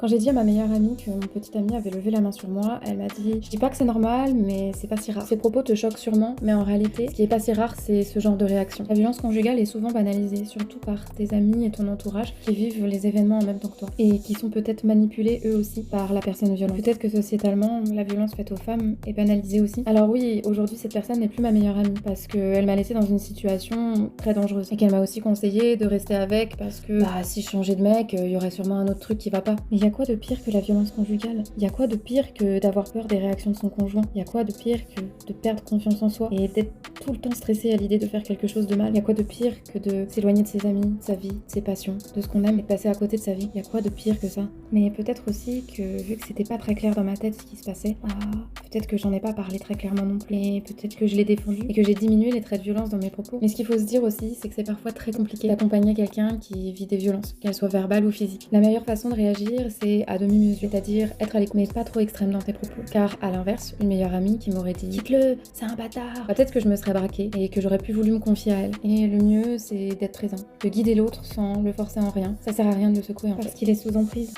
Quand j'ai dit à ma meilleure amie que mon petit ami avait levé la main sur moi, elle m'a dit: «Je dis pas que c'est normal, mais c'est pas si rare. Ces propos te choquent sûrement, mais en réalité, ce qui est pas si rare, c'est ce genre de réaction». La violence conjugale est souvent banalisée, surtout par tes amis et ton entourage qui vivent les événements en même temps que toi et qui sont peut-être manipulés eux aussi par la personne violente. Peut-être que sociétalement, la violence faite aux femmes est banalisée aussi. Alors oui, aujourd'hui, cette personne n'est plus ma meilleure amie parce qu'elle m'a laissée dans une situation très dangereuse et qu'elle m'a aussi conseillé de rester avec parce que si je changeais de mec, il y aurait sûrement un autre truc qui va pas. Mais il y a quoi de pire que la violence conjugale? Il y a quoi de pire que d'avoir peur des réactions de son conjoint? Il y a quoi de pire que de perdre confiance en soi et d'être tout le temps stressé à l'idée de faire quelque chose de mal? Il y a quoi de pire que de s'éloigner de ses amis, de sa vie, de ses passions, de ce qu'on aime et de passer à côté de sa vie? Il y a quoi de pire que ça? Mais peut-être aussi que vu que c'était pas très clair dans ma tête ce qui se passait, peut-être que j'en ai pas parlé très clairement non plus et peut-être que je l'ai défendu et que j'ai diminué les traits de violence dans mes propos. Mais ce qu'il faut se dire aussi, c'est que c'est parfois très compliqué d'accompagner quelqu'un qui vit des violences, qu'elles soient verbales ou physiques. La meilleure façon de réagir, c'est à demi-mesure, c'est-à-dire être à l'écoute mais pas trop extrême dans tes propos. Car à l'inverse, une meilleure amie qui m'aurait dit «Dites-le, c'est un bâtard», peut-être que je me serais braquée et que j'aurais plus voulu me confier à elle. Et le mieux, c'est d'être présent, de guider l'autre sans le forcer en rien. Ça sert à rien de le secouer parce qu'il est sous emprise.